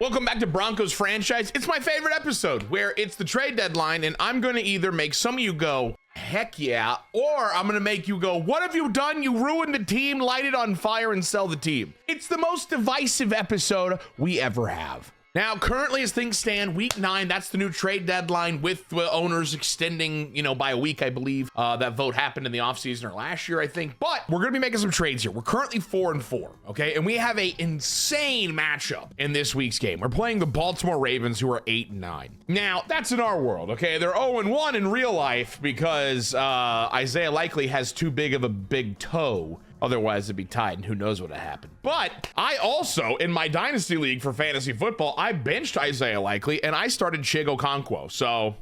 Welcome back to Broncos franchise. It's my favorite episode where it's the trade deadline and I'm going to either make some of you go, heck yeah, or I'm going to make you go, what have you done? You ruined the team, light it on fire and sell the team. It's the most divisive episode we ever have. Now, currently as things stand, week 9, that's the new trade deadline with the owners extending, by a week, I believe. That vote happened in the offseason or last year, I think. But we're going to be making some trades here. We're currently 4-4, okay? And we have a insane matchup in this week's game. We're playing the Baltimore Ravens, who are 8-9. Now, that's in our world, okay? They're 0-1 in real life because Isaiah Likely has too big of a big toe. Otherwise, it'd be tied, and who knows what would happen. But I also, in my Dynasty League for fantasy football, I benched Isaiah Likely, and I started Chigo Okonkwo. So,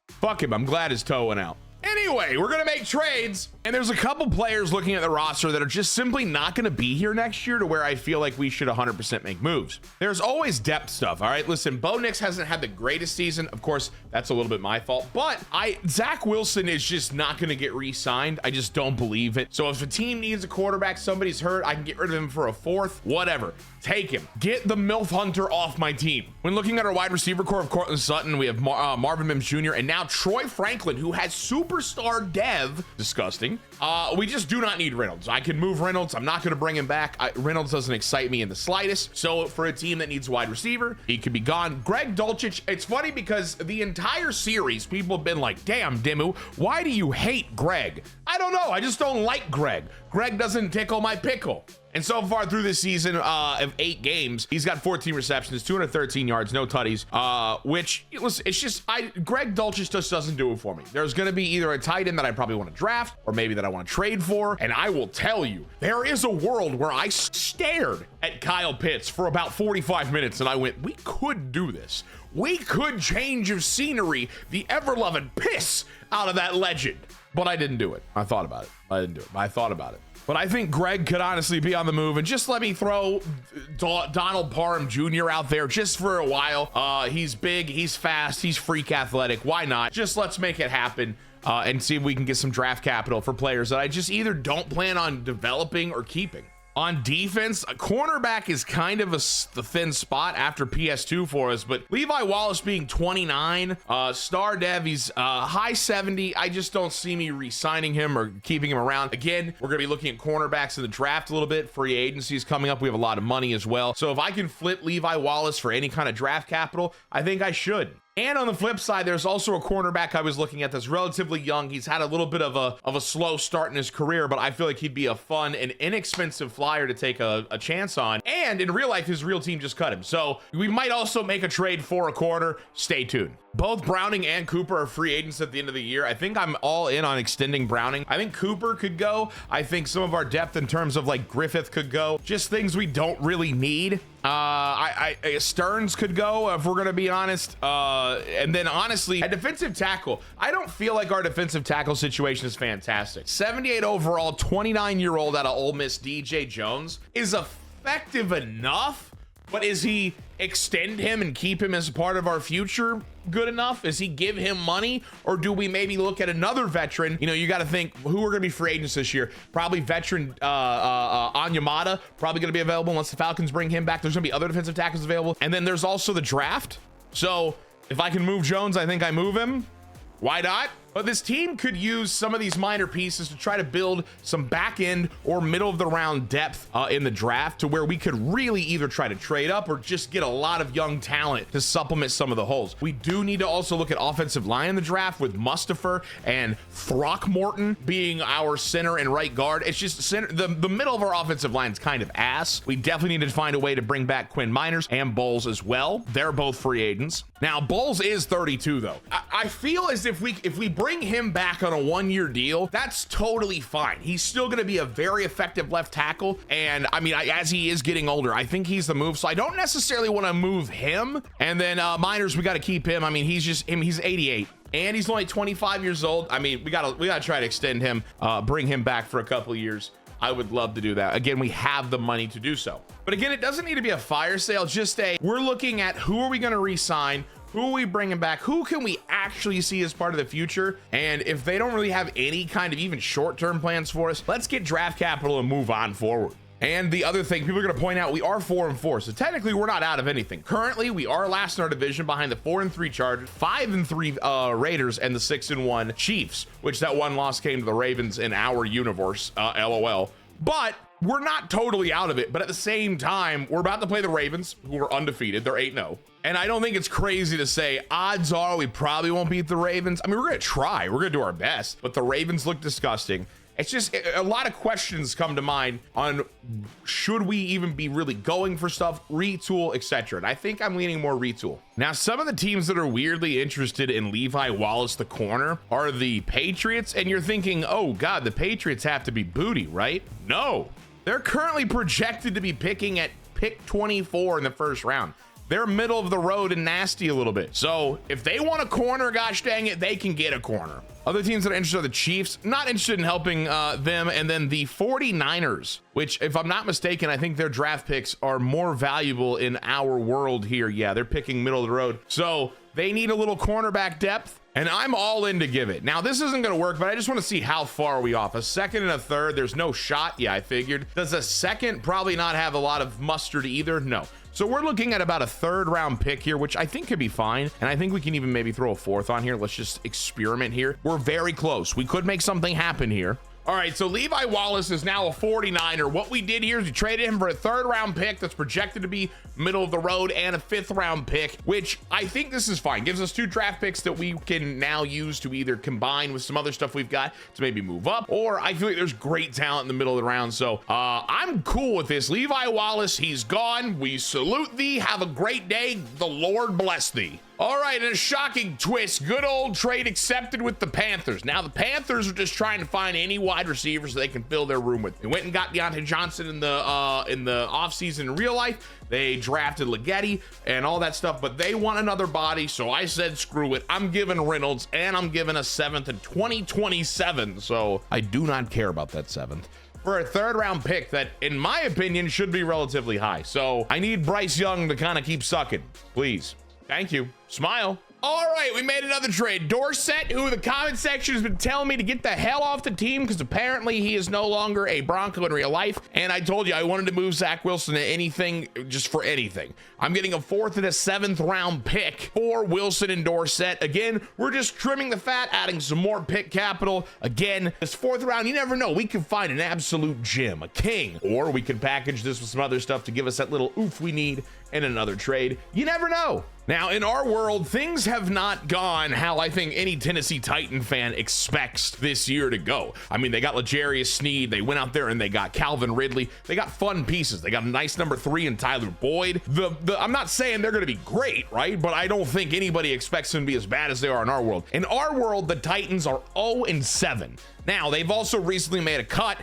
fuck him. I'm glad his toe went out. Anyway, we're going to make trades, and there's a couple players looking at the roster that are just simply not going to be here next year to where I feel like we should 100% make moves. There's always depth stuff, all right? Listen, Bo Nix hasn't had the greatest season. Of course, that's a little bit my fault, but Zach Wilson is just not going to get re-signed. I just don't believe it. So if a team needs a quarterback, somebody's hurt, I can get rid of him for a fourth, whatever. Take him. Get the MILF Hunter off my team. When looking at our wide receiver core of Cortland Sutton, we have Marvin Mims Jr. and now Troy Franklin, who has superstar dev. Disgusting. We just do not need Reynolds. I can move Reynolds. I'm not going to bring him back. Reynolds doesn't excite me in the slightest. So for a team that needs a wide receiver, he could be gone. Greg Dulcich. It's funny because the entire series, people have been like, damn, Dimmu, why do you hate Greg? I don't know. I just don't like Greg. Greg doesn't tickle my pickle. And so far through this season of 8 games, he's got 14 receptions, 213 yards, no tutties, which it's just, Greg Dulcich just doesn't do it for me. There's going to be either a tight end that I probably want to draft or maybe that I want to trade for. And I will tell you, there is a world where I stared at Kyle Pitts for about 45 minutes and I went, we could do this. We could change of scenery, the ever-loving piss out of that legend. But I didn't do it. I thought about it. I didn't do it, but I thought about it. But I think Greg could honestly be on the move, and just let me throw Donald Parham Jr. out there just for a while. He's big, he's fast, he's freak athletic. Why not? Just let's make it happen and see if we can get some draft capital for players that I just either don't plan on developing or keeping. On defense, a cornerback is kind of the thin spot after PS2 for us, but Levi Wallace being 29, star dev, he's high 70. I just don't see me re-signing him or keeping him around. Again, we're going to be looking at cornerbacks in the draft a little bit. Free agency is coming up. We have a lot of money as well. So if I can flip Levi Wallace for any kind of draft capital, I think I should. And on the flip side, there's also a cornerback I was looking at that's relatively young. He's had a little bit of a slow start in his career, but I feel like he'd be a fun and inexpensive flyer to take a chance on. And in real life, his real team just cut him. So we might also make a trade for a corner. Stay tuned. Both Browning and Cooper are free agents at the end of the year. I think I'm all in on extending Browning. I think Cooper could go. I think some of our depth in terms of like Griffith could go. Just things we don't really need. Stearns could go if we're going to be honest. And then honestly, at defensive tackle, I don't feel like our defensive tackle situation is fantastic. 78 overall, 29-year-old out of Ole Miss, DJ Jones is effective enough. But is he extend him and keep him as a part of our future good enough? Is he give him money? Or do we maybe look at another veteran? You got to think who are going to be free agents this year. Probably veteran Onyemata, probably going to be available unless the Falcons bring him back. There's going to be other defensive tackles available. And then there's also the draft. So if I can move Jones, I think I move him. Why not? But this team could use some of these minor pieces to try to build some back end or middle of the round depth in the draft to where we could really either try to trade up or just get a lot of young talent to supplement some of the holes. We do need to also look at offensive line in the draft with Mustafa and Throckmorton being our center and right guard. It's just the middle of our offensive line is kind of ass. We definitely need to find a way to bring back Quinn Miners and Bowles as well. They're both free agents. Now, Bowles is 32 though. I feel as if we bring him back on a 1-year deal, that's totally fine. He's still going to be a very effective left tackle. And I mean, as he is getting older, I think he's the move. So I don't necessarily want to move him. And then Miners, we got to keep him. I mean, he's 88. And he's only 25 years old. I mean, we gotta try to extend him, bring him back for a couple of years. I would love to do that. Again, we have the money to do so. But again, it doesn't need to be a fire sale. Just we're looking at who are we going to re-sign? Who are we bringing back? Who can we actually see as part of the future? And if they don't really have any kind of even short-term plans for us, let's get draft capital and move on forward. And the other thing people are going to point out, we are 4-4, so technically we're not out of anything. Currently, we are last in our division behind the 4-3 Chargers, 5-3 Raiders, and the 6-1 Chiefs, which that one loss came to the Ravens in our universe, LOL. But we're not totally out of it. But at the same time, we're about to play the Ravens, who are undefeated. They're 8-0. And I don't think it's crazy to say odds are we probably won't beat the Ravens. I mean, we're going to try. We're going to do our best. But the Ravens look disgusting. It's just a lot of questions come to mind on should we even be really going for stuff, retool, etc. And I think I'm leaning more retool. Now, some of the teams that are weirdly interested in Levi Wallace, the corner, are the Patriots. And you're thinking, oh God, the Patriots have to be booty, right? No, they're currently projected to be picking at pick 24 in the first round. They're middle of the road and nasty a little bit. So if they want a corner, gosh dang it, they can get a corner. Other teams that are interested are the Chiefs, not interested in helping them. And then the 49ers, which if I'm not mistaken, I think their draft picks are more valuable in our world here. Yeah, they're picking middle of the road. So they need a little cornerback depth. And I'm all in to give it. Now, this isn't going to work, but I just want to see how far are we off. A second and a third, there's no shot. Yeah, I figured. Does a second probably not have a lot of mustard either? No. So we're looking at about a third round pick here, which I think could be fine. And I think we can even maybe throw a fourth on here. Let's just experiment here. We're very close. We could make something happen here. All right, so Levi Wallace is now a 49er. What we did here is we traded him for a third round pick that's projected to be middle of the road and a fifth round pick, which I think this is fine. Gives us 2 draft picks that we can now use to either combine with some other stuff we've got to maybe move up, or I feel like there's great talent in the middle of the round. So I'm cool with this. Levi Wallace, he's gone. We salute thee. Have a great day. The Lord bless thee. All right, in a shocking twist, good old trade accepted with the Panthers. Now, the Panthers are just trying to find any wide receivers they can fill their room with. They went and got Deontay Johnson in the offseason in real life. They drafted Ligeti and all that stuff, but they want another body, so I said, screw it. I'm giving Reynolds, and I'm giving a 7th in 2027, so I do not care about that 7th. For a third round pick that, in my opinion, should be relatively high. So I need Bryce Young to kind of keep sucking, please. Thank you. Smile. All right, we made another trade. Dorsett, who the comment section has been telling me to get the hell off the team because apparently he is no longer a Bronco in real life. And I told you I wanted to move Zach Wilson to anything, just for anything. I'm getting a 4th and a 7th round pick for Wilson and Dorsett. Again, we're just trimming the fat, adding some more pick capital. Again, this 4th round, you never know. We can find an absolute gem, a king, or we can package this with some other stuff to give us that little oof we need in another trade. You never know. Now, in our world, things have not gone how I think any Tennessee Titan fan expects this year to go. I mean, they got L'Jarius Sneed. They went out there and they got Calvin Ridley. They got fun pieces. They got a nice number 3 in Tyler Boyd. I'm not saying they're going to be great, right? But I don't think anybody expects them to be as bad as they are in our world. In our world, the Titans are 0-7. Now, they've also recently made a cut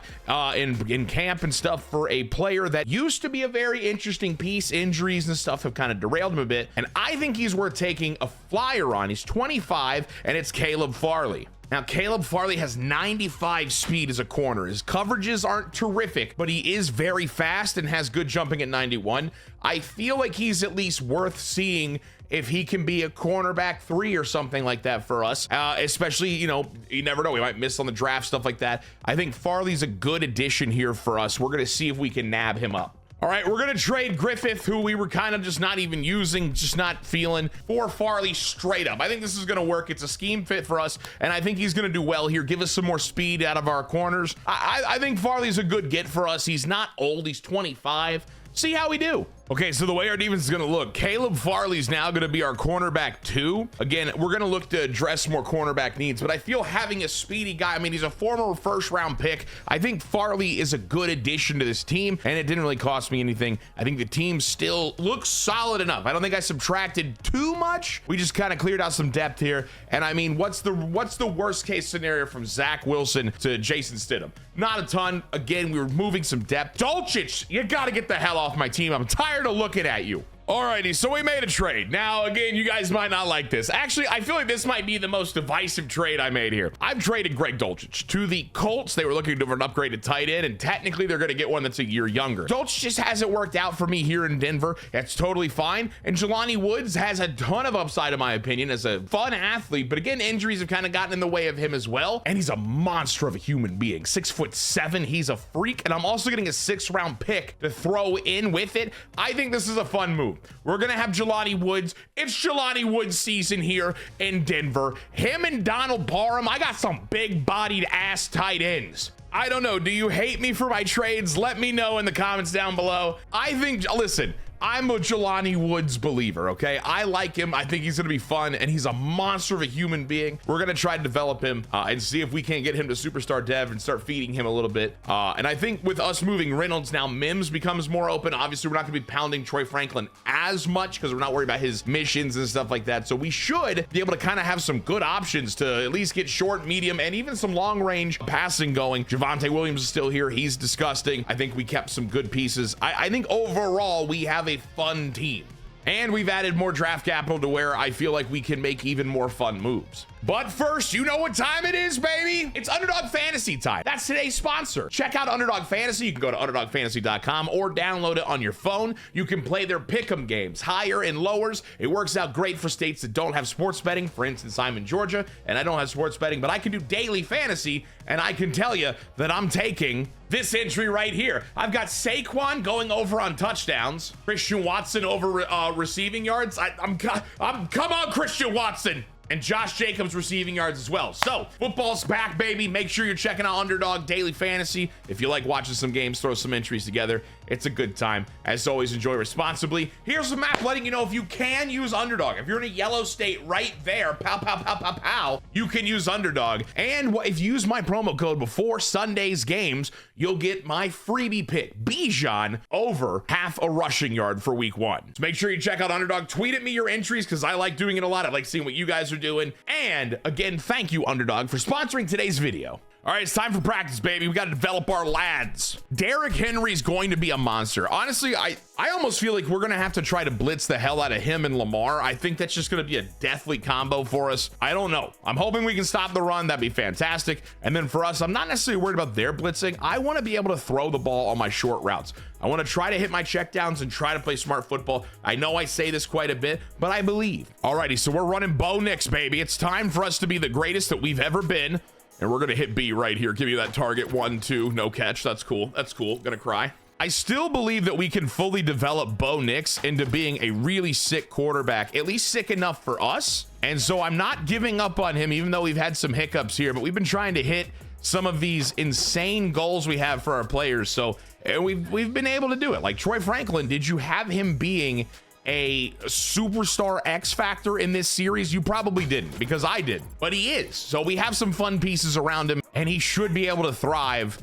in camp and stuff for a player that used to be a very interesting piece. Injuries and stuff have kind of derailed him a bit. And I think he's worth taking a flyer on. He's 25, and it's Caleb Farley. Now, Caleb Farley has 95 speed as a corner. His coverages aren't terrific, but he is very fast and has good jumping at 91. I feel like he's at least worth seeing if he can be a cornerback 3 or something like that for us, especially, you know, you never know, we might miss on the draft, stuff like that. I think Farley's a good addition here for us. We're going to see if we can nab him up. All right, we're going to trade Griffith, who we were kind of just not even using, just not feeling, for Farley straight up. I think this is going to work. It's a scheme fit for us, and I think he's going to do well here, give us some more speed out of our corners. I think Farley's a good get for us. He's not old. He's 25. See how we do. Okay, so the way our defense is going to look, Caleb Farley's now going to be our cornerback 2. Again, we're going to look to address more cornerback needs, but I feel having a speedy guy, I mean, he's a former first-round pick. I think Farley is a good addition to this team, and it didn't really cost me anything. I think the team still looks solid enough. I don't think I subtracted too much. We just kind of cleared out some depth here, and I mean, what's the worst-case scenario from Zach Wilson to Jason Stidham? Not a ton. Again, we were moving some depth. Dulcich, you got to get the hell off my team. I'm tired of looking at you. Alrighty, so we made a trade. Now, again, you guys might not like this. Actually, I feel like this might be the most divisive trade I made here. I've traded Greg Dulcich to the Colts. They were looking for an upgraded tight end, and technically they're going to get one that's a year younger. Dulcich just hasn't worked out for me here in Denver. That's totally fine. And Jelani Woods has a ton of upside, in my opinion, as a fun athlete. But again, injuries have kind of gotten in the way of him as well. And he's a monster of a human being. 6'7". He's a freak. And I'm also getting a 6th-round pick to throw in with it. I think this is a fun move. We're gonna have Jelani Woods. It's Jelani Woods season here in Denver. Him and Donald Parham. I got some big-bodied ass tight ends. I don't know. Do you hate me for my trades? Let me know in the comments down below. I think, listen, I'm a Jelani Woods believer, okay? I like him. I think he's gonna be fun, and he's a monster of a human being. We're gonna try to develop him and see if we can't get him to superstar dev and start feeding him a little bit. And I think with us moving Reynolds now, Mims becomes more open. Obviously, we're not gonna be pounding Troy Franklin as much because we're not worried about his missions and stuff like that. So we should be able to kind of have some good options to at least get short, medium, and even some long range passing going. Javonte Williams is still here. He's disgusting. I think we kept some good pieces. I think overall we have a fun team, and we've added more draft capital to where I feel like we can make even more fun moves. But first, you know what time it is, baby. It's Underdog Fantasy time. That's today's sponsor. Check out Underdog Fantasy. You can go to underdogfantasy.com or download it on your phone. You can play their pick'em games, higher and lowers. It works out great for states that don't have sports betting. For instance, I'm in Georgia and I don't have sports betting, but I can do daily fantasy, and I can tell you that I'm taking this entry right here. I've got Saquon going over on touchdowns, Christian Watson over receiving yards. Come on, Christian Watson. And Josh Jacobs receiving yards as well. So football's back, baby. Make sure you're checking out Underdog Daily Fantasy. If you like watching some games, throw some entries together. It's a good time. As always, enjoy responsibly. Here's the map letting you know if you can use Underdog. If you're in a yellow state right there, pow, pow, pow, pow, pow, you can use Underdog. And if you use my promo code before Sunday's games, you'll get my freebie pick, Bijan, over half a rushing yard for week 1. So make sure you check out Underdog. Tweet at me your entries because I like doing it a lot. I like seeing what you guys are doing. And again, thank you, Underdog, for sponsoring today's video. All right, it's time for practice, baby. We got to develop our lads. Derrick Henry's going to be a monster. Honestly, I almost feel like we're going to have to try to blitz the hell out of him and Lamar. I think that's just going to be a deathly combo for us. I don't know. I'm hoping we can stop the run. That'd be fantastic. And then for us, I'm not necessarily worried about their blitzing. I want to be able to throw the ball on my short routes. I want to try to hit my checkdowns and try to play smart football. I know I say this quite a bit, but I believe. Alrighty, so we're running Bo Nix, baby. It's time for us to be the greatest that we've ever been. And we're going to hit B right here. Give you that target. 1, 2, no catch. That's cool. That's cool. Gonna cry. I still believe that we can fully develop Bo Nix into being a really sick quarterback, at least sick enough for us. And so I'm not giving up on him, even though we've had some hiccups here, but we've been trying to hit some of these insane goals we have for our players. So we've been able to do it. Like Troy Franklin, did you have him being a superstar X factor in this series? You probably didn't, because I did, but he is. So we have some fun pieces around him and he should be able to thrive.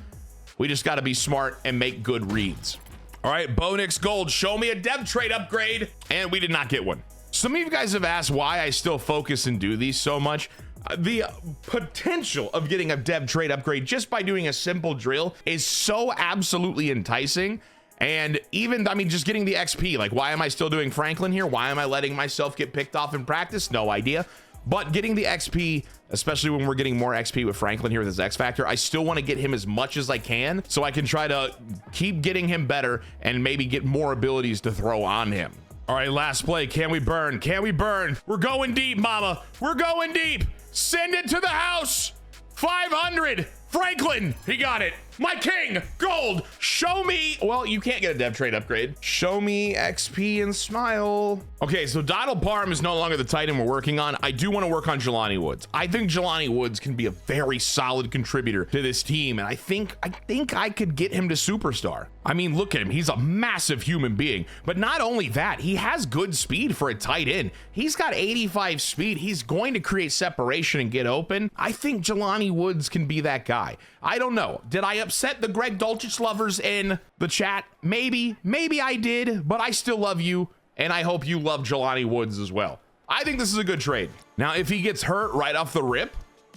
We just got to be smart and make good reads. All right, Bo Nix Gold, show me a dev trade upgrade. And we did not get one. Some of you guys have asked why I still focus and do these so much. The potential of getting a dev trade upgrade just by doing a simple drill is so absolutely enticing. And even, I mean, just getting the XP, like, why am I still doing Franklin here? Why am I letting myself get picked off in practice? No idea. But getting the XP, especially when we're getting more XP with Franklin here with his X Factor, I still want to get him as much as I can so I can try to keep getting him better and maybe get more abilities to throw on him. All right, last play. Can we burn? Can we burn? We're going deep, mama. We're going deep. Send it to the house. 500. Franklin, he got it. My king, gold. Show me. Well, you can't get a dev trade upgrade. Show me XP and smile. Okay, so Donald Parham is no longer the tight end we're working on. I do want to work on Jelani Woods. I think Jelani Woods can be a very solid contributor to this team, and I think I could get him to superstar. I mean, look at him. He's a massive human being, but not only that, he has good speed for a tight end. He's got 85 speed. He's going to create separation and get open. I think Jelani Woods can be that guy. I don't know. Did I upset the Greg Dulcich lovers in the chat? Maybe I did, but I still love you, and I hope you love Jelani Woods as well. I think this is a good trade. Now, if he gets hurt right off the rip,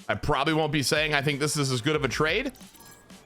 I probably won't be saying I think this is as good of a trade.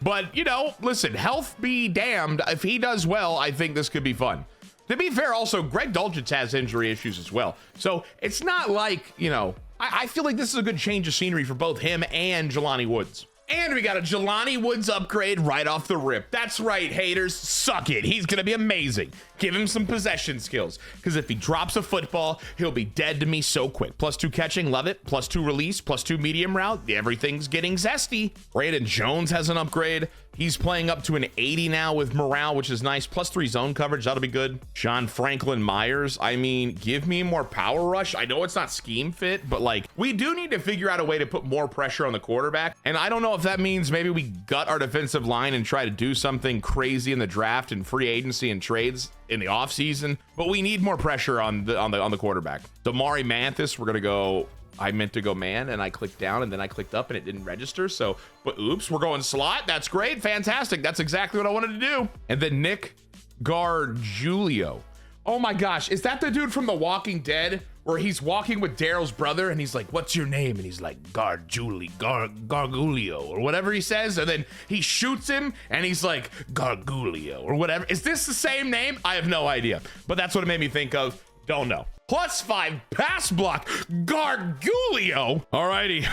But, you know, listen, health be damned. If he does well, I think this could be fun. To be fair, also, Greg Dulcich has injury issues as well. So it's not like, you know, I feel like this is a good change of scenery for both him and Jelani Woods. And we got a Jelani Woods upgrade right off the rip. That's right, haters, suck it. He's gonna be amazing. Give him some possession skills, because if he drops a football, he'll be dead to me so quick. +2 catching, love it. +2 release, +2 medium route. Everything's getting zesty. Brandon Jones has an upgrade. He's playing up to an 80 now with morale, which is nice. +3 zone coverage, that'll be good. Sean Franklin Myers, I mean, give me more power rush. I know it's not scheme fit, but like, we do need to figure out a way to put more pressure on the quarterback. And I don't know if that means maybe we gut our defensive line and try to do something crazy in the draft and free agency and trades in the offseason, but we need more pressure on the quarterback. Damari Mathis, we're gonna go, I meant to go man and I clicked down and then I clicked up and it didn't register. So, but oops, we're going slot. That's great. Fantastic. That's exactly what I wanted to do. And then Nick Gargiulio. Oh my gosh. Is that the dude from The Walking Dead where he's walking with Daryl's brother and he's like, what's your name? And he's like, Gargulio or whatever he says. And then he shoots him and he's like, Gargulio or whatever. Is this the same name? I have no idea, but that's what it made me think of. Don't know. +5 pass block, Gargulio. Alrighty,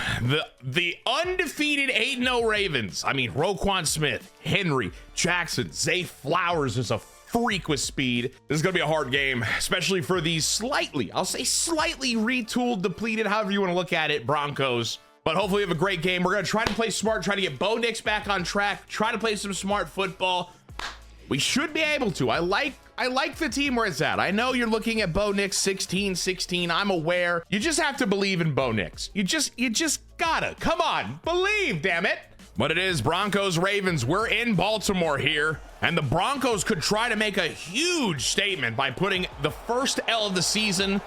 the undefeated 8-0 Ravens. I mean, Roquan Smith, Henry, Jackson, Zay Flowers is a freak with speed. This is gonna be a hard game, especially for these slightly, I'll say slightly retooled, depleted, however you want to look at it, Broncos. But hopefully we have a great game. We're gonna try to play smart, try to get Bo Nix back on track, try to play some smart football. We should be able to. I like the team where it's at. I know you're looking at Bo Nix 16-16. I'm aware. You just have to believe in Bo Nix. You just gotta. Come on, believe, damn it. But it is Broncos Ravens. We're in Baltimore here, and the Broncos could try to make a huge statement by putting the first L of the season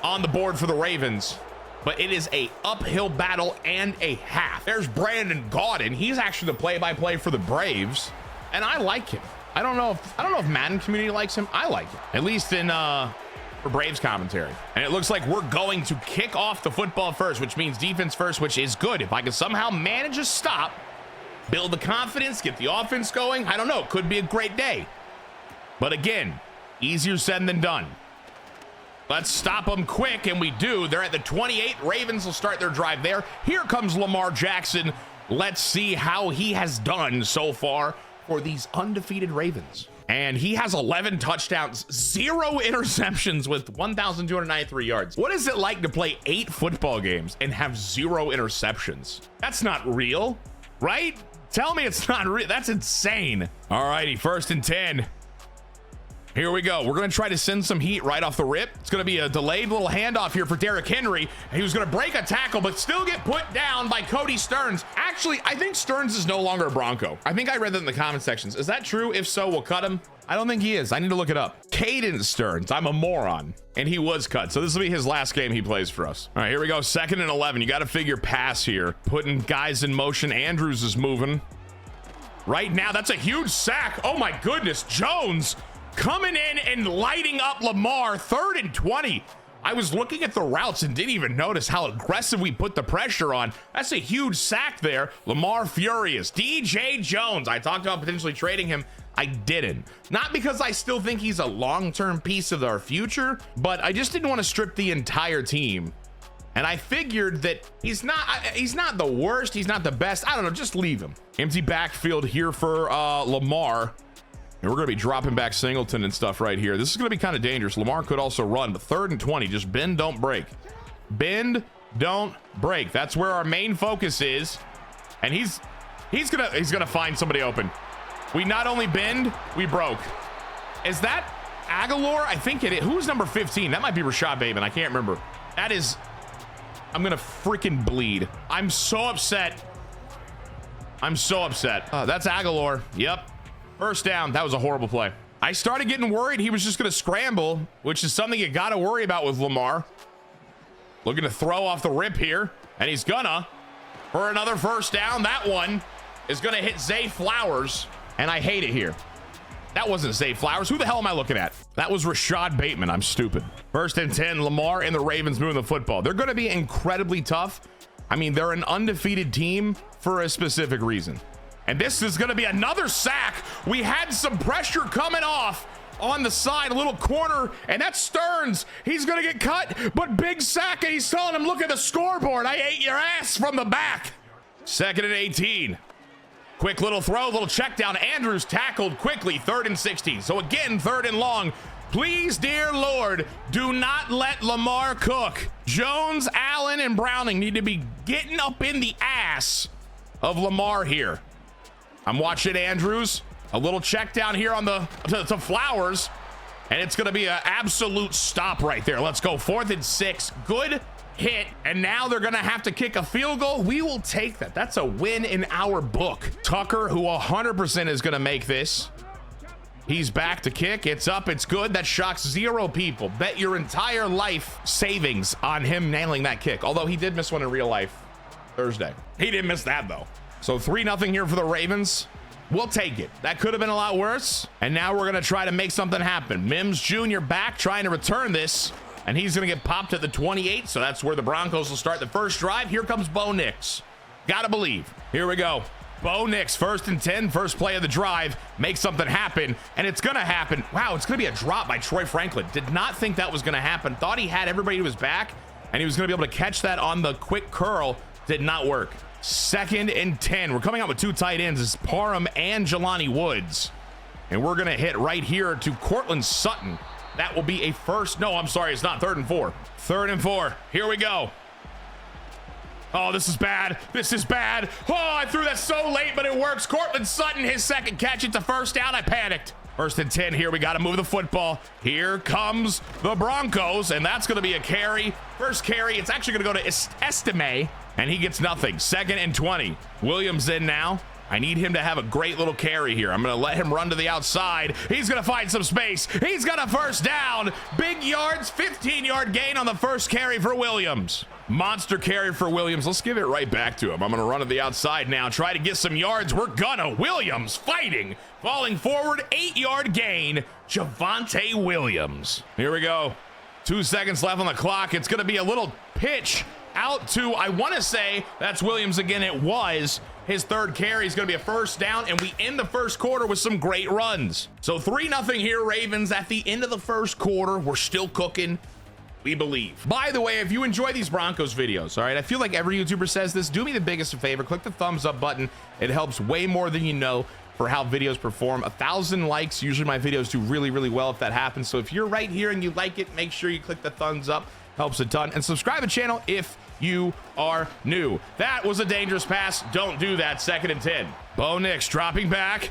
on the board for the Ravens. But it is a uphill battle and a half. There's Brandon Gaudin. He's actually the play-by-play for the Braves, and I like him. I don't know if Madden community likes him. I like him, at least in for Braves commentary. And it looks like we're going to kick off the football first, which means defense first, which is good. If I can somehow manage a stop, build the confidence, get the offense going, I don't know, could be a great day. But again, easier said than done. Let's stop them quick, and we do. They're at the 28. Ravens will start their drive there. Here comes Lamar Jackson. Let's see how he has done so far for these undefeated Ravens. And he has 11 touchdowns, 0 interceptions with 1,293 yards. What is it like to play 8 football games and have 0 interceptions? That's not real, right? Tell me it's not real. That's insane. All righty, 1st and 10. Here we go. We're going to try to send some heat right off the rip. It's going to be a delayed little handoff here for Derrick Henry. He was going to break a tackle, but still get put down by Cody Stearns. Actually, I think Stearns is no longer a Bronco. I think I read that in the comment sections. Is that true? If so, we'll cut him. I don't think he is. I need to look it up. Caden Stearns. I'm a moron. And he was cut. So this will be his last game he plays for us. All right, here we go. 2nd and 11. You got to figure pass here. Putting guys in motion. Andrews is moving. Right now, that's a huge sack. Oh my goodness. Jones coming in and lighting up Lamar. 3rd and 20. I was looking at the routes and didn't even notice how aggressive we put the pressure on. That's a huge sack there. Lamar furious. DJ Jones. I talked about potentially trading him. I didn't. Not because I still think he's a long-term piece of our future, but I just didn't want to strip the entire team. And I figured that he's not the worst. He's not the best. I don't know. Just leave him. Empty backfield here for Lamar. And we're going to be dropping back Singleton and stuff right here. This is going to be kind of dangerous. Lamar could also run, but 3rd and 20. Just bend, don't break. Bend, don't break. That's where our main focus is. And he's gonna find somebody open. We not only bend, we broke. Is that Aguilar? I think it is. Who's number 15? That might be Rashad Bateman. I can't remember. That is. I'm gonna freaking bleed. I'm so upset. I'm so upset. That's Aguilar. Yep. 1st down. That was a horrible play. I started getting worried he was just going to scramble, which is something you got to worry about with Lamar. Looking to throw off the rip here, and he's gonna for another 1st down. That one is going to hit Zay Flowers, and I hate it here. That wasn't Zay Flowers. Who the hell am I looking at? That was Rashad Bateman. I'm stupid. 1st and 10. Lamar and the Ravens moving the football. They're going to be incredibly tough. I mean, they're an undefeated team for a specific reason. And this is going to be another sack. We had some pressure coming off on the side, a little corner, and that's Stearns. He's gonna get cut, but big sack, and he's telling him, look at the scoreboard. I ate your ass from the back. 2nd and 18. Quick little throw, little check down. Andrews tackled quickly, 3rd and 16. So again, 3rd and long. Please, dear Lord, do not let Lamar cook. Jones, Allen, and Browning need to be getting up in the ass of Lamar here. I'm watching Andrews. A little check down here on the to Flowers, and it's going to be an absolute stop right there. Let's go. 4th and 6. Good hit, and now they're going to have to kick a field goal. We will take that. That's a win in our book. Tucker, who 100% is going to make this. He's back to kick. It's up. It's good. That shocks 0 people. Bet your entire life savings on him nailing that kick. Although he did miss one in real life Thursday. He didn't miss that, though. So 3-0 here for the Ravens. We'll take it. That could have been a lot worse. And now we're going to try to make something happen. Mims Jr. back trying to return this. And he's going to get popped at the 28. So that's where the Broncos will start the first drive. Here comes Bo Nix. Gotta believe. Here we go. Bo Nix, 1st and 10, first play of the drive. Make something happen, and it's going to happen. Wow, it's going to be a drop by Troy Franklin. Did not think that was going to happen. Thought he had everybody to his back, and he was going to be able to catch that on the quick curl. Did not work. 2nd and 10. We're coming out with 2 tight ends. It's Parham and Jelani Woods. And we're going to hit right here to Cortland Sutton. That will be a first. No, I'm sorry. It's not. 3rd and 4. 3rd and 4. Here we go. Oh, this is bad. This is bad. Oh, I threw that so late, but it works. Cortland Sutton, his 2nd catch. It's a first down. I panicked. 1st and 10 here. We got to move the football. Here comes the Broncos, and that's going to be a carry. First carry. It's actually going to go to Estime, and he gets nothing. 2nd and 20. Williams in now. I need him to have a great little carry here. I'm going to let him run to the outside. He's going to find some space. He's got a first down. Big yards, 15-yard gain on the first carry for Williams. Monster carry for Williams. Let's give it right back to him. I'm going to run to the outside now. Try to get some yards. We're gonna. Williams fighting. Falling forward. 8-yard gain. Javonte Williams. Here we go. 2 seconds left on the clock. It's going to be a little pitch out to, I want to say, that's Williams again. It was. His 3rd carry is going to be a first down, and we end the first quarter with some great runs. So 3-0 here, Ravens. At the end of the first quarter, we're still cooking. We believe. By the way, if you enjoy these Broncos videos, all right, I feel like every YouTuber says this, do me the biggest favor, click the thumbs up button. It helps way more than you know for how videos perform. 1,000 likes, usually my videos do really, really well if that happens. So if you're right here and you like it, make sure you click the thumbs up, helps a ton. And subscribe to the channel if you are new. That was a dangerous pass. Don't do that. 2nd and 10. Bo Nix dropping back.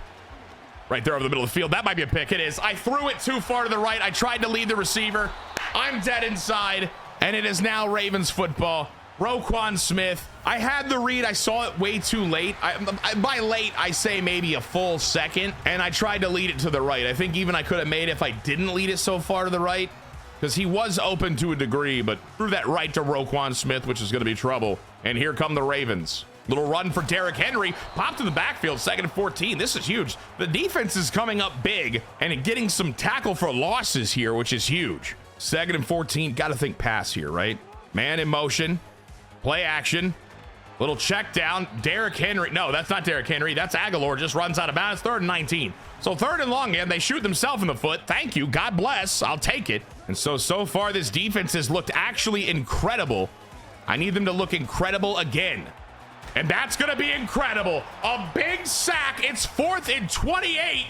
Right there over the middle of the field. That might be a pick. It is. I threw it too far to the right. I tried to lead the receiver. I'm dead inside, and it is now Ravens football. Roquan Smith. I had the read. I saw it way too late. By late, I say maybe a full second, and I tried to lead it to the right. I think even I could have made it if I didn't lead it so far to the right, because he was open to a degree, but threw that right to Roquan Smith, which is going to be trouble. And here come the Ravens. Little run for Derrick Henry. Popped in the backfield, 2nd and 14. This is huge. The defense is coming up big and getting some tackle for losses here, which is huge. 2nd and 14. Got to think pass here, right? Man in motion. Play action. Little check down. Derrick Henry. No, that's not Derrick Henry. That's Aguilar. Just runs out of bounds. 3rd and 19. So 3rd and long, and they shoot themselves in the foot. Thank you. God bless. I'll take it. And so far, this defense has looked actually incredible. I need them to look incredible again. And that's going to be incredible. A big sack. It's 4th and 28.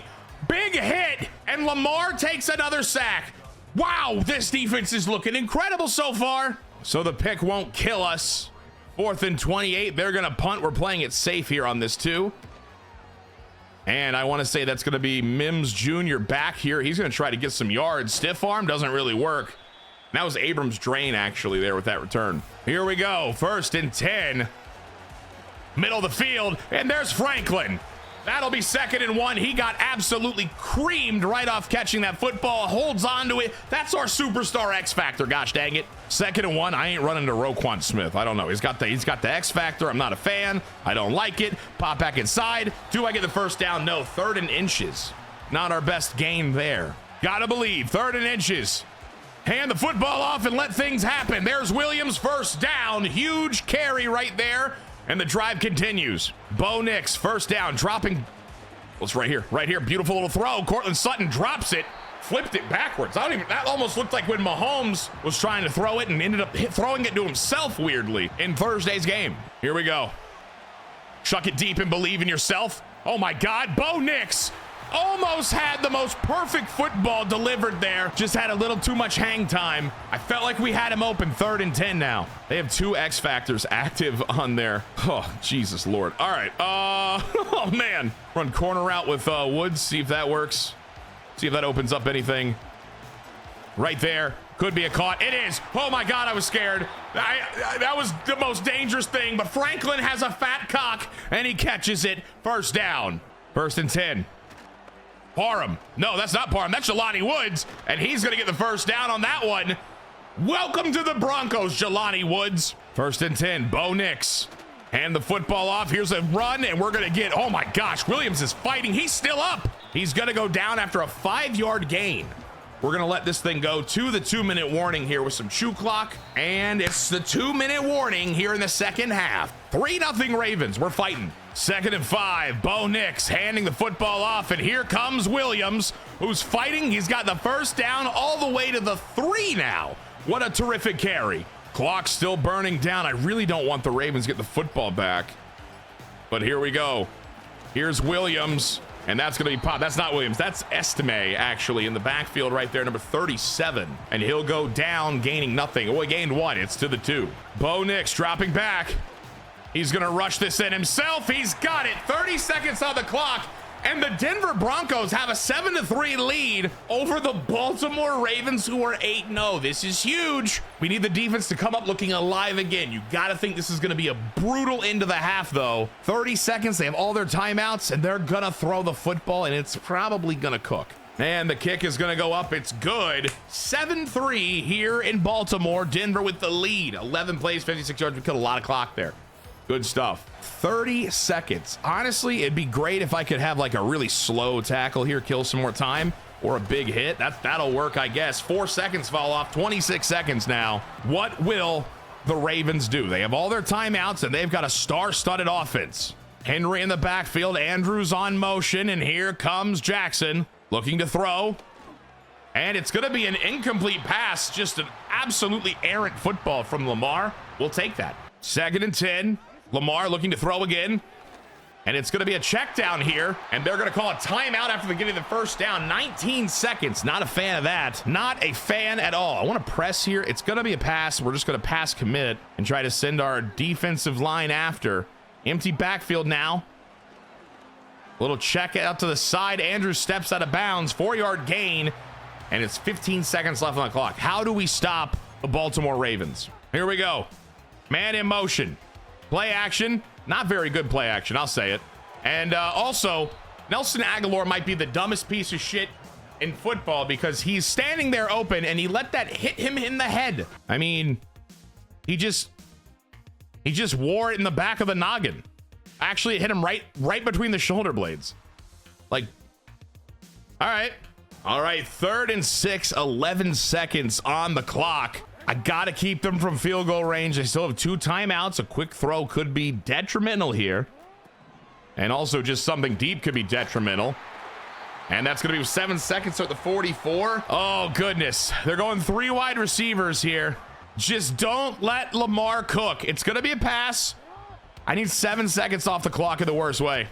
Big hit. And Lamar takes another sack. Wow, this defense is looking incredible so far. So the pick won't kill us. 4th and 28. They're going to punt. We're playing it safe here on this too. And I want to say that's going to be Mims Jr. back here. He's going to try to get some yards. Stiff arm doesn't really work. And that was Abrams' drain actually there with that return. Here we go. 1st and 10. Middle of the field. And there's Franklin. That'll be 2nd and 1. He got absolutely creamed right off catching that football. Holds on to it. That's our superstar X Factor. Gosh dang it. 2nd and 1. I ain't running to Roquan Smith. I don't know. He's got the X Factor. I'm not a fan. I don't like it. Pop back inside. Do I get the first down? No. 3rd and inches. Not our best game there. Gotta believe. 3rd and inches. Hand the football off and let things happen. There's Williams, first down. Huge carry right there. And the drive continues. Bo Nix, first down, dropping. Well, it's right here. Beautiful little throw. Cortland Sutton drops it. flipped it backwards. That almost looked like when Mahomes was trying to throw it and ended up throwing it to himself weirdly in Thursday's game. Here we go. Chuck it deep and believe in yourself. Oh my God, Bo Nix almost had the most perfect football delivered there. Just had a little too much hang time. I felt like we had him open 3rd and 10 now. They have 2 X factors active on there. Oh, Jesus Lord. All right. Oh man. Run corner route with Woods. See if that works. See if that opens up anything. Right there. Could be a caught. It is. Oh my God, I was scared. That was the most dangerous thing, but Franklin has a fat cock and he catches it. First down. 1st and 10. Parham. No, that's not Parham. That's Jelani Woods, and he's going to get the first down on that one. Welcome to the Broncos, Jelani Woods. 1st and 10. Bo Nix. Hand the football off. Here's a run, and we're going to get, oh my gosh, Williams is fighting. He's still up. He's going to go down after a 5-yard gain. We're going to let this thing go to the 2-minute warning here with some shoe clock, and it's the 2-minute warning here in the second half. 3-0 Ravens. We're fighting. 2nd and 5. Bo Nix handing the football off, and here comes Williams, who's fighting. He's got the first down all the way to the 3 now. What a terrific carry. Clock still burning down. I really don't want the Ravens to get the football back, but here we go. Here's Williams, and that's going to be pop. That's not Williams. That's Estime, actually, in the backfield right there, number 37. And he'll go down, gaining nothing. Oh, he gained 1. It's to the 2. Bo Nix dropping back. He's going to rush this in himself. He's got it. 30 seconds on the clock. And the Denver Broncos have a 7-3 lead over the Baltimore Ravens, who are 8-0. This is huge. We need the defense to come up looking alive again. You got to think this is going to be a brutal end of the half, though. 30 seconds. They have all their timeouts, and they're going to throw the football, and it's probably going to cook. And the kick is going to go up. It's good. 7-3 here in Baltimore. Denver with the lead. 11 plays, 56 yards. We killed a lot of clock there. Good stuff. 30 seconds. Honestly, it'd be great if I could have like a really slow tackle here, kill some more time, or a big hit. That'll work, I guess. 4 seconds fall off. 26 seconds now. What will the Ravens do? They have all their timeouts, and they've got a star-studded offense. Henry in the backfield. Andrews on motion, and here comes Jackson looking to throw. And it's going to be an incomplete pass. Just an absolutely errant football from Lamar. We'll take that. 2nd and 10. Lamar looking to throw again, and it's going to be a check down here, and they're going to call a timeout after they getting the first down. 19 seconds. Not a fan of that. Not a fan at all. I want to press here. It's going to be a pass. We're just going to pass commit and try to send our defensive line after. Empty backfield now. Little check out to the side. Andrews steps out of bounds. 4-yard gain, and it's 15 seconds left on the clock. How do we stop the Baltimore Ravens? Here we go. Man in motion. Play action. Not very good play action, I'll say it. And also, Nelson Aguilar might be the dumbest piece of shit in football because he's standing there open and he let that hit him in the head. I mean, he just wore it in the back of the noggin. Actually, it hit him right between the shoulder blades. Like, all right. 3rd and 6, 11 seconds on the clock. I got to keep them from field goal range. They still have 2 timeouts. A quick throw could be detrimental here. And also just something deep could be detrimental. And that's going to be 7 seconds at the 44. Oh, goodness. They're going 3 wide receivers here. Just don't let Lamar cook. It's going to be a pass. I need 7 seconds off the clock in the worst way.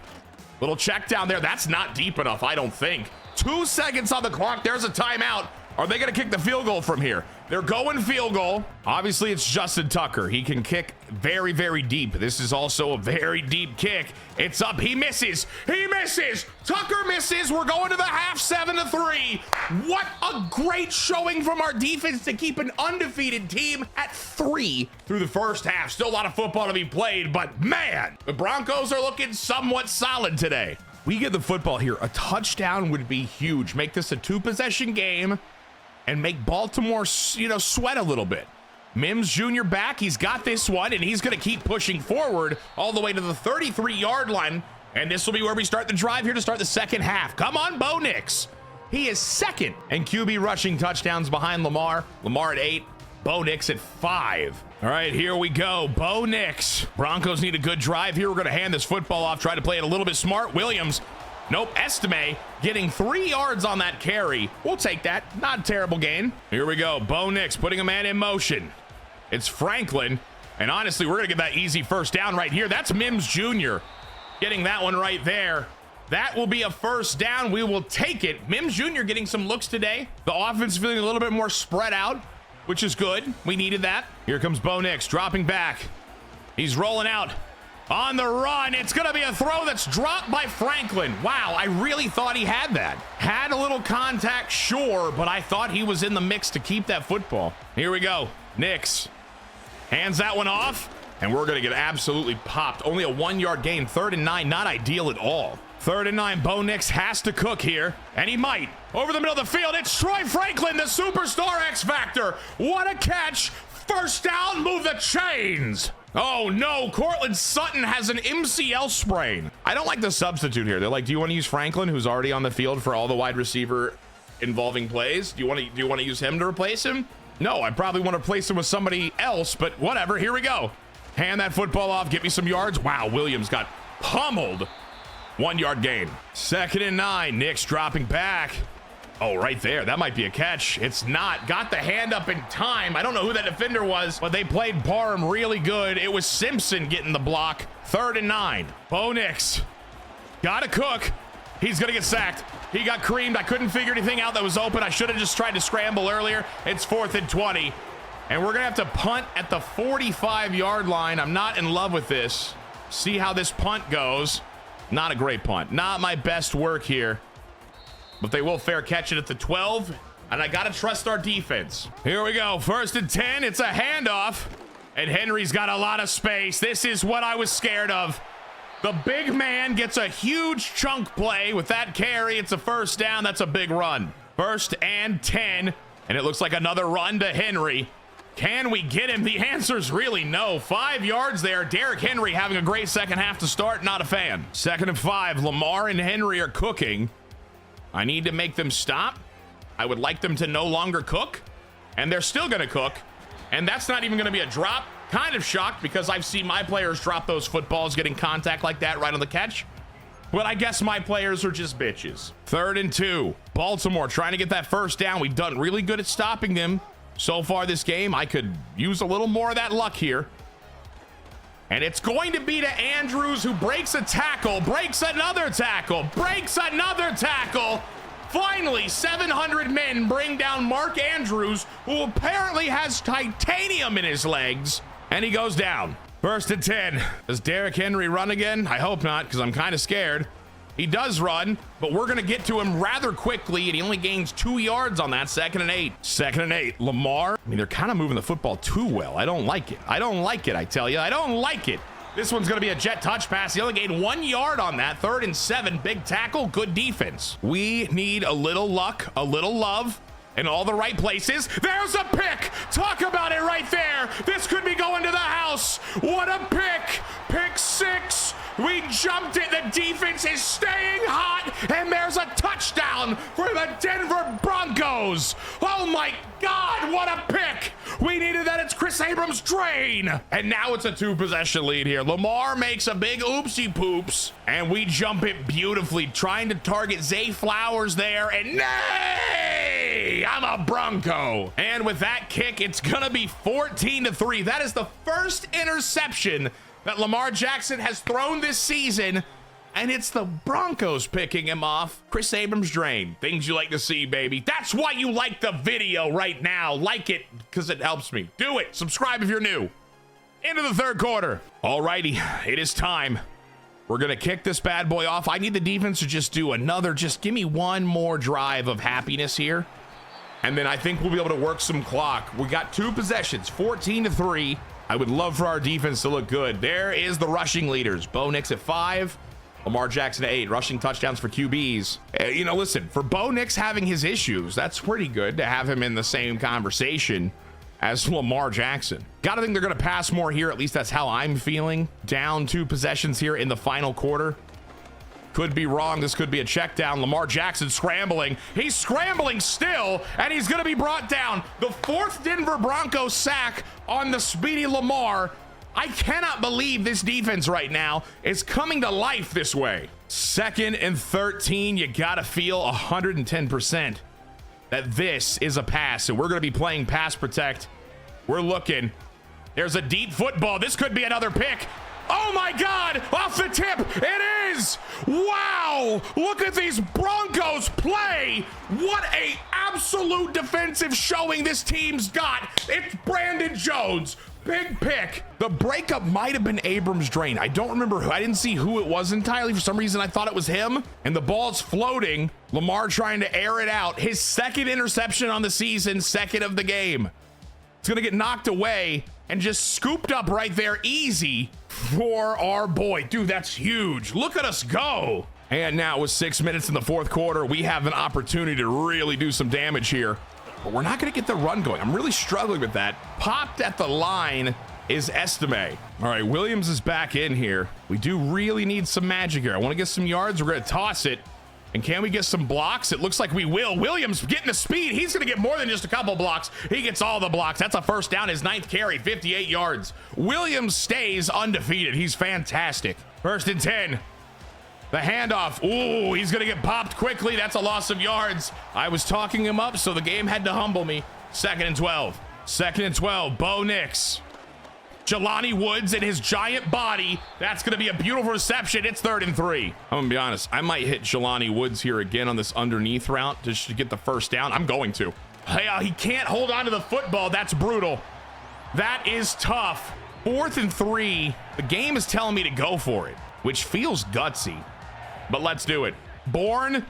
Little check down there. That's not deep enough, I don't think. 2 seconds on the clock. There's a timeout. Are they going to kick the field goal from here? They're going field goal. Obviously, it's Justin Tucker. He can kick very, very deep. This is also a very deep kick. It's up. He misses. He misses. Tucker misses. We're going to the half, 7-3. What a great showing from our defense to keep an undefeated team at 3 through the first half. Still a lot of football to be played, but man, the Broncos are looking somewhat solid today. We get the football here. A touchdown would be huge. Make this a 2-possession game and make Baltimore, sweat a little bit. Mims Jr. back. He's got this one, and he's going to keep pushing forward all the way to the 33-yard line. And this will be where we start the drive here to start the second half. Come on, Bo Nix. He is 2nd in QB rushing touchdowns behind Lamar. Lamar at 8, Bo Nix at 5. All right, here we go. Bo Nix. Broncos need a good drive here. We're going to hand this football off, try to play it a little bit smart. Williams Nope, Estime getting 3 yards on that carry. We'll take that. Not a terrible gain. Here we go. Bo Nix putting a man in motion. It's Franklin. And honestly, we're going to get that easy first down right here. That's Mims Jr. getting that one right there. That will be a first down. We will take it. Mims Jr. getting some looks today. The offense feeling a little bit more spread out, which is good. We needed that. Here comes Bo Nix dropping back. He's rolling out on the run. It's going to be a throw that's dropped by Franklin. Wow, I really thought he had that. Had a little contact, sure, but I thought he was in the mix to keep that football. Here we go. Nix hands that one off, and we're going to get absolutely popped. Only a 1-yard gain. 3rd and 9, not ideal at all. 3rd and 9, Bo Nix has to cook here, and he might. Over the middle of the field, it's Troy Franklin, the superstar X Factor. What a catch. First down, move the chains. Oh no, Cortland Sutton has an MCL sprain. I don't like the substitute here. They're like, do you want to use Franklin, who's already on the field for all the wide receiver involving plays? Do you want to use him to replace him? No, I probably want to replace him with somebody else, but whatever. Here we go. Hand that football off. Get me some yards. Wow, Williams got pummeled. 1-yard gain. 2nd and 9. Nix dropping back. Oh, right there. That might be a catch. It's not. Got the hand up in time. I don't know who that defender was, but they played Parham really good. It was Simpson getting the block. 3rd and 9. Bo Nix. Gotta cook. He's gonna get sacked. He got creamed. I couldn't figure anything out that was open. I should have just tried to scramble earlier. It's 4th and 20. And we're gonna have to punt at the 45-yard line. I'm not in love with this. See how this punt goes. Not a great punt. Not my best work here. But they will fair catch it at the 12. And I gotta trust our defense. Here we go. 1st and 10. It's a handoff. And Henry's got a lot of space. This is what I was scared of. The big man gets a huge chunk play with that carry. It's a first down. That's a big run. 1st and 10. And it looks like another run to Henry. Can we get him? The answer's really no. 5 yards there. Derrick Henry having a great second half to start. Not a fan. 2nd and 5. Lamar and Henry are cooking. I need to make them stop. I would like them to no longer cook. And they're still going to cook. And that's not even going to be a drop. Kind of shocked because I've seen my players drop those footballs getting contact like that right on the catch. But I guess my players are just bitches. 3rd and 2. Baltimore trying to get that first down. We've done really good at stopping them so far this game. I could use a little more of that luck here. And it's going to be to Andrews, who breaks a tackle, breaks another tackle, breaks another tackle. Finally, 700 men bring down Mark Andrews, who apparently has titanium in his legs. And he goes down. 1st and 10. Does Derrick Henry run again? I hope not, because I'm kind of scared. He does run, but we're going to get to him rather quickly, and he only gains 2 yards on that. 2nd and 8. 2nd and 8. Lamar. I mean, they're kind of moving the football too well. I don't like it. I don't like it, I tell you. I don't like it. This one's going to be a jet touch pass. He only gained 1 yard on that. 3rd and 7. Big tackle. Good defense. We need a little luck, a little love, in all the right places. There's a pick. Talk about it right there. This could be going to the house. What a pick. Pick 6. We jumped it. The defense is staying hot, and there's a touchdown for the Denver Broncos. Oh my God, what a pick. We needed that. It's Chris Abrams' drain. And now it's a 2-possession lead here. Lamar makes a big oopsie poops, and we jump it beautifully, trying to target Zay Flowers there, and nay, I'm a Bronco. And with that kick, it's gonna be 14-3. That is the first interception that Lamar Jackson has thrown this season, and it's the Broncos picking him off. Chris Abrams drain. Things you like to see, baby. That's why you like the video right now. Like it, because it helps me. Do it. Subscribe if you're new. Into the 3rd quarter. Alrighty, it is time. We're gonna kick this bad boy off. I need the defense to just do another, just give me one more drive of happiness here. And then I think we'll be able to work some clock. We got 2 possessions, 14-3. I would love for our defense to look good. There is the rushing leaders. Bo Nix at 5. Lamar Jackson at 8. Rushing touchdowns for QBs. You know, listen, for Bo Nix having his issues, that's pretty good to have him in the same conversation as Lamar Jackson. Gotta think they're gonna pass more here. At least that's how I'm feeling. Down 2 possessions here in the final quarter. Could be wrong. This could be a check down. Lamar Jackson scrambling. He's scrambling still, and he's going to be brought down. The 4th Denver Broncos sack on the speedy Lamar. I cannot believe this defense right now is coming to life this way. 2nd and 13. You gotta feel 110% that this is a pass, and we're gonna be playing pass protect. We're looking. There's a deep football. This could be another pick. Oh my God, off the tip, it is! Wow, look at these Broncos play. What a absolute defensive showing this team's got. It's Brandon Jones, big pick. The breakup might have been Abrams Drain. I don't remember who, I didn't see who it was entirely. For some reason, I thought it was him, and the ball's floating. Lamar trying to air it out. His 2nd interception on the season, 2nd of the game. It's gonna get knocked away and just scooped up right there, easy for our boy. Dude, that's huge. Look at us go. And now with 6 minutes in the 4th quarter, we have an opportunity to really do some damage here, but we're not gonna get the run going. I'm really struggling with that. Popped at the line is Estime. All right, Williams is back in here. We do really need some magic here. I wanna get some yards. We're gonna toss it. And can we get some blocks? It looks like we will. Williams getting the speed. He's going to get more than just a couple blocks. He gets all the blocks. That's a first down. His 9th carry, 58 yards. Williams stays undefeated. He's fantastic. 1st and 10. The handoff. Ooh, he's going to get popped quickly. That's a loss of yards. I was talking him up, so the game had to humble me. 2nd and 12. 2nd and 12. Bo Nix. Jelani Woods and his giant body. That's going to be a beautiful reception. It's 3rd and 3. I'm going to be honest. I might hit Jelani Woods here again on this underneath route just to get the first down. I'm going to. Hey, he can't hold on to the football. That's brutal. That is tough. 4th and 3. The game is telling me to go for it, which feels gutsy, but let's do it. Born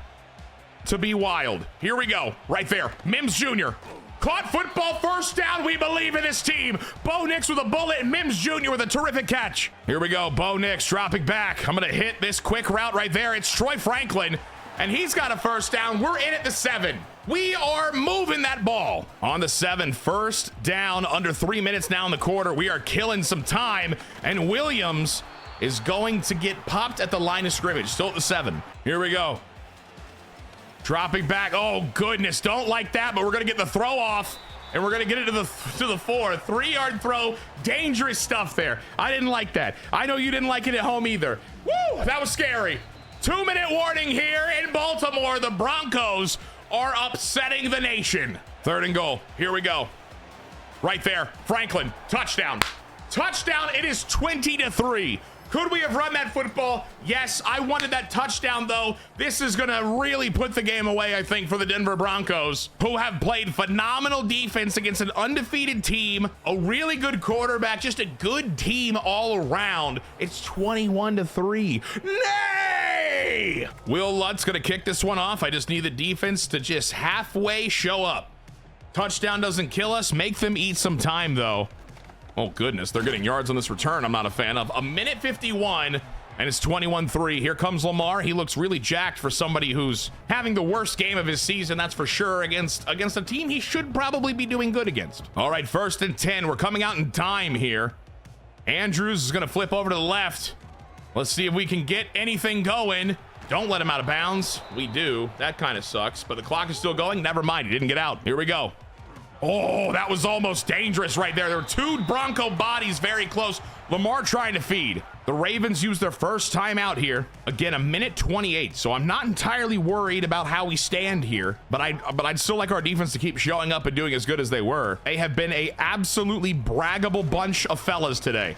to be wild. Here we go. Right there. Mims Jr. Caught football, first down. We believe in this team. Bo Nix with a bullet and Mims Jr. with a terrific catch. Here we go. Bo Nix dropping back. I'm going to hit this quick route right there. It's Troy Franklin, and he's got a first down. We're in at the 7. We are moving that ball. On the 7, first down, under 3 minutes now in the quarter. We are killing some time, and Williams is going to get popped at the line of scrimmage. Still at the 7. Here we go. Dropping back. Oh goodness, don't like that, but we're gonna get the throw off, and we're gonna get it to the 4. 3-yard throw. Dangerous stuff there. I didn't like that. I know you didn't like it at home either. Woo, that was scary. 2-minute warning here in Baltimore. The Broncos are upsetting the nation. 3rd and goal. Here we go. Right there. Franklin, touchdown. Touchdown. It is 20-3. Could we have run that football? Yes, I wanted that touchdown, though. This is going to really put the game away, I think, for the Denver Broncos, who have played phenomenal defense against an undefeated team, a really good quarterback, just a good team all around. It's 21-3. Nay! Will Lutt's going to kick this one off. I just need the defense to just halfway show up. Touchdown doesn't kill us. Make them eat some time, though. Oh goodness, they're getting yards on this return I'm not a fan of. 1:51, and it's 21-3. Here comes Lamar. He looks really jacked for somebody who's having the worst game of his season, that's for sure, against a team he should probably be doing good against. All right, 1st and 10. We're coming out in time here. Andrews is going to flip over to the left. Let's see if we can get anything going. Don't let him out of bounds. We do. That kind of sucks, but the clock is still going. Never mind, he didn't get out. Here we go. Oh, that was almost dangerous right there. There were 2 Bronco bodies very close. Lamar trying to feed. The Ravens use their first time out here. Again, 1:28. So I'm not entirely worried about how we stand here, but I'd still like our defense to keep showing up and doing as good as they were. They have been a absolutely braggable bunch of fellas today.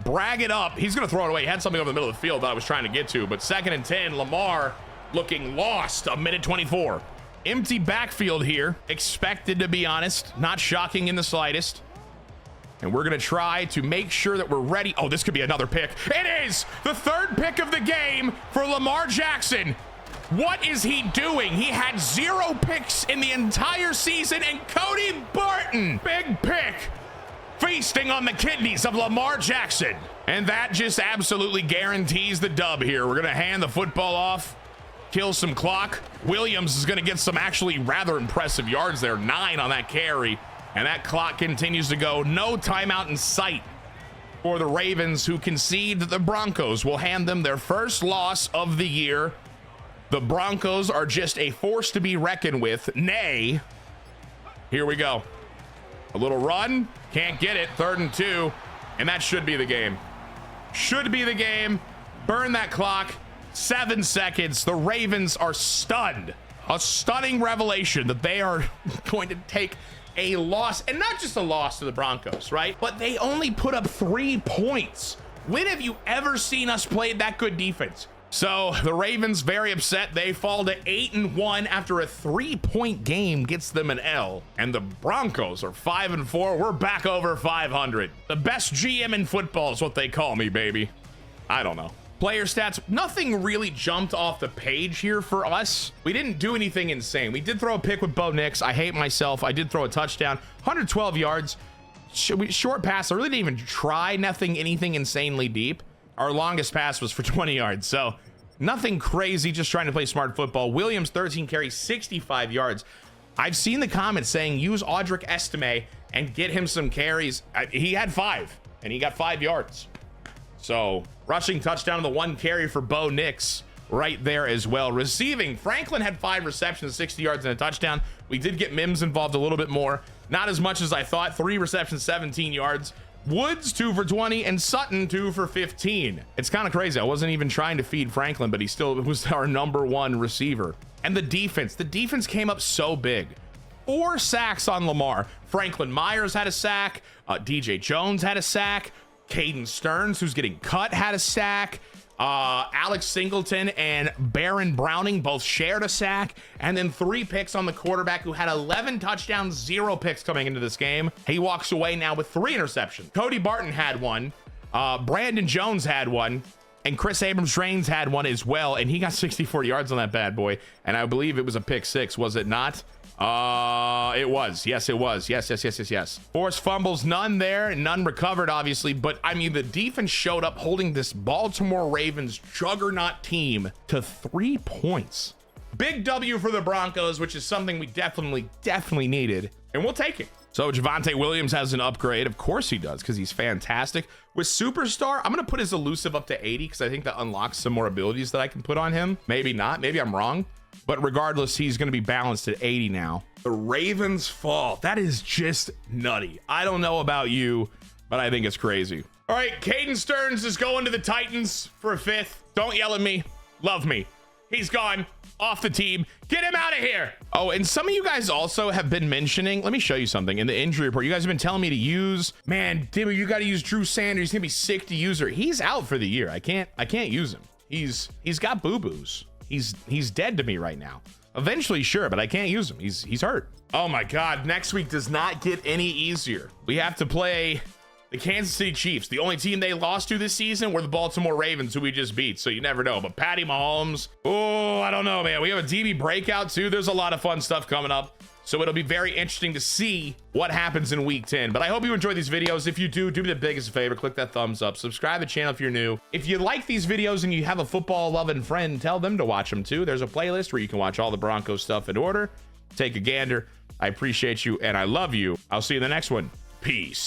Brag it up. He's going to throw it away. He had something over the middle of the field that I was trying to get to, but 2nd and 10, Lamar looking lost. 1:24. Empty backfield here, expected, to be honest, not shocking in the slightest. And we're going to try to make sure that we're ready. Oh, this could be another pick. It is the 3rd pick of the game for Lamar Jackson. What is he doing? He had 0 picks in the entire season, and Cody Barton, big pick, feasting on the kidneys of Lamar Jackson. And that just absolutely guarantees the dub here. We're going to hand the football off. Kill some clock. Williams is going to get some actually rather impressive yards there. 9 on that carry. And that clock continues to go. No timeout in sight for the Ravens, who concede that the Broncos will hand them their first loss of the year. The Broncos are just a force to be reckoned with. Nay. Here we go. A little run. Can't get it. 3rd and 2. And that should be the game. Should be the game. Burn that clock. 7 seconds. The Ravens are stunned. A stunning revelation that they are going to take a loss, and not just a loss to the Broncos, right? But they only put up 3 points. When have you ever seen us play that good defense? So the Ravens very upset. They fall to 8-1 after a 3-point game gets them an L. And the Broncos are 5-4. We're back over 500. The best GM in football is what they call me, baby. I don't know. Player stats, nothing really jumped off the page here for us. We didn't do anything insane. We did throw a pick with Bo Nix. I hate myself. I did throw a touchdown, 112 yards. Short pass. I really didn't even try anything insanely deep. Our longest pass was for 20 yards. So nothing crazy, just trying to play smart football. Williams, 13 carries, 65 yards. I've seen the comments saying use Audric Estime and get him some carries. He had 5 and he got 5 yards. So rushing touchdown, the 1 carry for Bo Nix right there as well. Receiving, Franklin had 5 receptions, 60 yards and a touchdown. We did get Mims involved a little bit more. Not as much as I thought. 3 receptions, 17 yards. Woods 2 for 20 and Sutton 2 for 15. It's kind of crazy. I wasn't even trying to feed Franklin, but he still was our #1 receiver. And the defense came up so big. 4 sacks on Lamar. Franklin Myers had a sack. DJ Jones had a sack. Caden Stearns, who's getting cut, had a sack. Alex Singleton and Baron Browning both shared a sack, and then 3 picks on the quarterback, who had 11 touchdowns, 0 picks coming into this game. He walks away now with 3 interceptions. Cody Barton had 1, Brandon Jones had 1, and Chris Abrams-Drains had 1 as well, and he got 64 yards on that bad boy, and I believe it was a pick 6, was it not? It was. Yes, it was. Yes. Forced fumbles, none there, none recovered, obviously. But I mean, the defense showed up holding this Baltimore Ravens juggernaut team to 3 points. Big W for the Broncos, which is something we definitely needed, and we'll take it. So Javonte Williams has an upgrade. Of course he does, because he's fantastic. With Superstar, I'm going to put his elusive up to 80 because I think that unlocks some more abilities that I can put on him. Maybe not. Maybe I'm wrong. But regardless, he's going to be balanced at 80 now. The Ravens fall. That is just nutty. I don't know about you, but I think it's crazy. All right, Caden Stearns is going to the Titans for a 5th. Don't yell at me. Love me. He's gone. Off the team. Get him out of here. Oh, and some of you guys also have been mentioning, let me show you something in the injury report. You guys have been telling me to use, man, Dimmu, you got to use Drew Sanders. He's going to be sick to use her. He's out for the year. I can't use him. He's got boo-boos. He's dead to me right now. Eventually, sure, but I can't use him. He's hurt. Oh my God, next week does not get any easier. We have to play the Kansas City Chiefs. The only team they lost to this season were the Baltimore Ravens, who we just beat, so you never know. But Patty Mahomes, oh, I don't know, man. We have a DB breakout too. There's a lot of fun stuff coming up. So it'll be very interesting to see what happens in week 10. But I hope you enjoy these videos. If you do me the biggest favor, click that thumbs up, subscribe to the channel if you're new. If you like these videos and you have a football loving friend, tell them to watch them too. There's a playlist where you can watch all the Broncos stuff in order. Take a gander. I appreciate you and I love you. I'll see you in the next one. Peace.